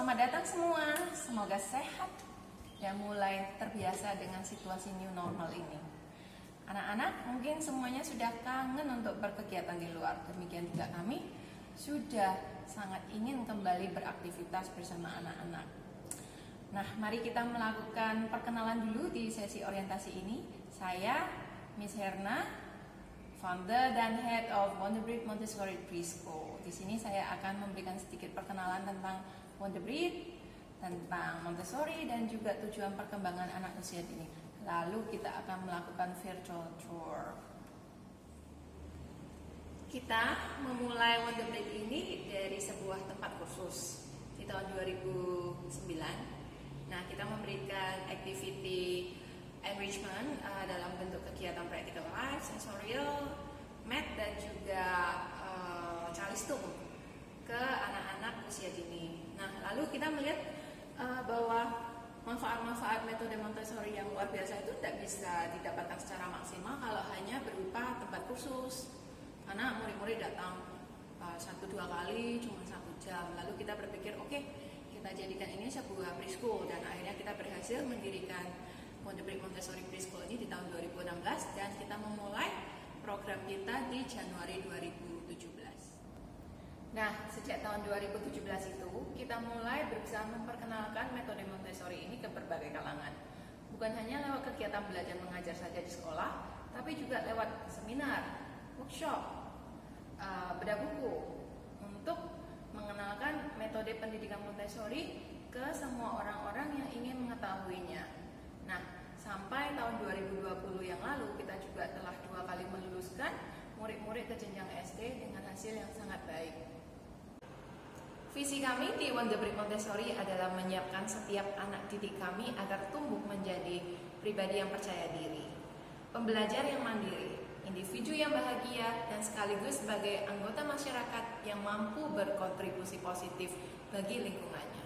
Selamat datang semua, semoga sehat dan mulai terbiasa dengan situasi new normal ini. Anak-anak mungkin semuanya sudah kangen untuk berkegiatan di luar, demikian juga kami sudah sangat ingin kembali beraktivitas bersama anak-anak. Nah, mari kita melakukan perkenalan dulu di sesi orientasi ini. Saya, Miss Herna, founder dan head of Wonderbreed Montessori Preschool. Di sini saya akan memberikan sedikit perkenalan tentang Wonderbreed, tentang Montessori dan juga tujuan perkembangan anak usia dini. Lalu kita akan melakukan virtual tour. Kita memulai Wonderbreed ini dari sebuah tempat kursus di tahun 2009. Nah, kita memberikan activity enrichment dalam bentuk kegiatan practical life, sensorial, math dan juga calistung ke anak-anak usia dini. Nah, lalu kita melihat bahwa manfaat-manfaat metode Montessori yang luar biasa itu tidak bisa didapatkan secara maksimal kalau hanya berupa tempat kursus. Karena murid-murid datang 1-2 kali cuma 1 jam. Lalu kita berpikir, oke, kita jadikan ini sebuah preschool, dan akhirnya kita berhasil mendirikan Wonderbreed Montessori Preschool ini di tahun 2016, dan kita memulai program kita di Januari 2017. Nah, sejak tahun 2017 itu kita mulai berusaha memperkenalkan metode Montessori ini ke berbagai kalangan. Bukan hanya lewat kegiatan belajar mengajar saja di sekolah, tapi juga lewat seminar, workshop, bedah buku untuk mengenalkan metode pendidikan Montessori ke semua orang-orang yang ingin mengetahuinya. Nah, sampai tahun 2020 yang lalu kita juga telah 2 kali meluluskan murid-murid ke jenjang SD dengan hasil yang sangat baik. Visi kami di Wonderbreed Montessori adalah menyiapkan setiap anak didik kami agar tumbuh menjadi pribadi yang percaya diri, pembelajar yang mandiri, individu yang bahagia, dan sekaligus sebagai anggota masyarakat yang mampu berkontribusi positif bagi lingkungannya.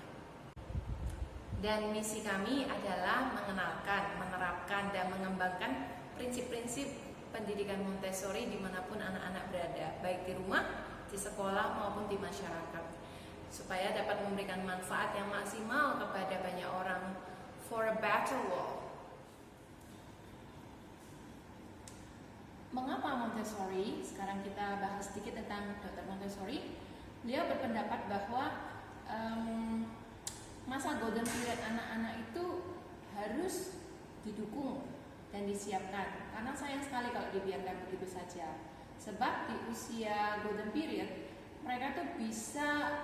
Dan misi kami adalah mengenalkan, menerapkan, dan mengembangkan prinsip-prinsip pendidikan Montessori dimanapun anak-anak berada, baik di rumah, di sekolah, maupun di masyarakat, supaya dapat memberikan manfaat yang maksimal kepada banyak orang for a better world. Mengapa Montessori? Sekarang kita bahas sedikit tentang Dr. Montessori. Beliau berpendapat bahwa masa golden period anak-anak itu harus didukung dan disiapkan, karena sayang sekali kalau dibiarkan begitu saja. Sebab di usia golden period mereka tuh bisa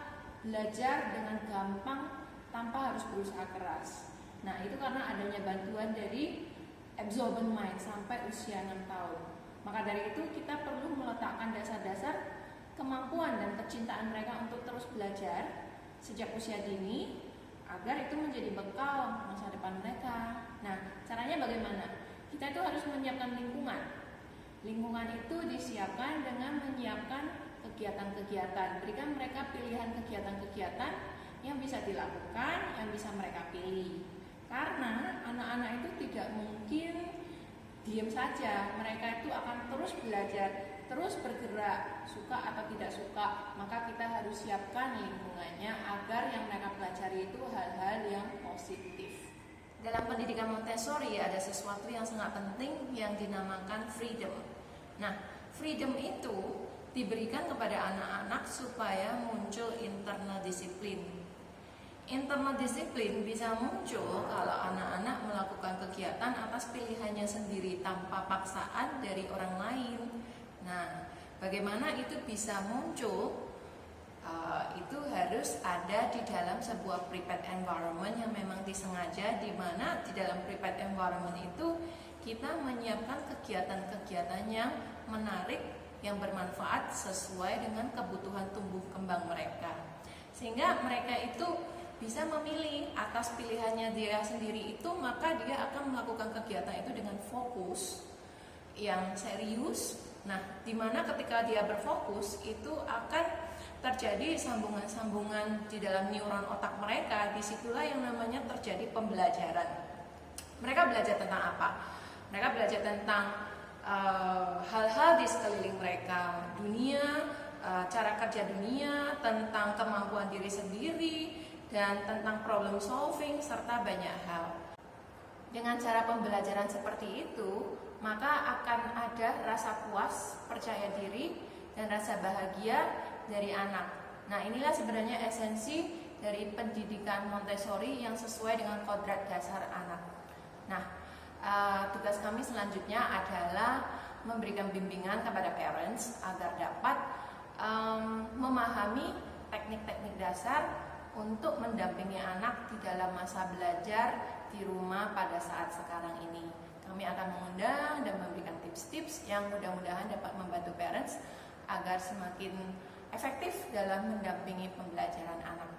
belajar dengan gampang tanpa harus berusaha keras. Nah, itu karena adanya bantuan dari absorbent mind sampai usia 6 tahun. Maka dari itu kita perlu meletakkan dasar-dasar kemampuan dan kecintaan mereka untuk terus belajar sejak usia dini agar itu menjadi bekal masa depan mereka. Nah, caranya bagaimana? Kita itu harus menyiapkan lingkungan. Lingkungan itu disiapkan dengan menyiapkan kegiatan-kegiatan, berikan mereka pilihan kegiatan-kegiatan yang bisa dilakukan, yang bisa mereka pilih. Karena anak-anak itu tidak mungkin diam saja, mereka itu akan terus belajar, terus bergerak, suka atau tidak suka. Maka kita harus siapkan lingkungannya agar yang mereka pelajari itu hal-hal yang positif. Dalam pendidikan Montessori ada sesuatu yang sangat penting yang dinamakan freedom. Nah, freedom itu diberikan kepada anak-anak supaya muncul internal disiplin. Internal disiplin bisa muncul kalau anak-anak melakukan kegiatan atas pilihannya sendiri tanpa paksaan dari orang lain. Nah, bagaimana itu bisa muncul? Itu harus ada di dalam sebuah prepared environment yang memang disengaja, di mana di dalam prepared environment itu kita menyiapkan kegiatan-kegiatan yang menarik, yang bermanfaat sesuai dengan kebutuhan tumbuh kembang mereka, sehingga mereka itu bisa memilih atas pilihannya dia sendiri itu, maka dia akan melakukan kegiatan itu dengan fokus yang serius. Nah, dimana ketika dia berfokus itu akan terjadi sambungan-sambungan di dalam neuron otak mereka. Disitulah yang namanya terjadi pembelajaran. Mereka belajar tentang apa? Mereka belajar tentang hal-hal di sekeliling mereka, dunia, cara kerja dunia, tentang kemampuan diri sendiri, dan tentang problem solving, serta banyak hal. Dengan cara pembelajaran seperti itu, maka akan ada rasa puas, percaya diri, dan rasa bahagia dari anak. Nah, inilah sebenarnya esensi dari pendidikan Montessori yang sesuai dengan kodrat dasar anak. Nah, tugas kami selanjutnya adalah memberikan bimbingan kepada parents agar dapat memahami teknik-teknik dasar untuk mendampingi anak di dalam masa belajar di rumah pada saat sekarang ini. Kami akan mengundang dan memberikan tips-tips yang mudah-mudahan dapat membantu parents agar semakin efektif dalam mendampingi pembelajaran anak.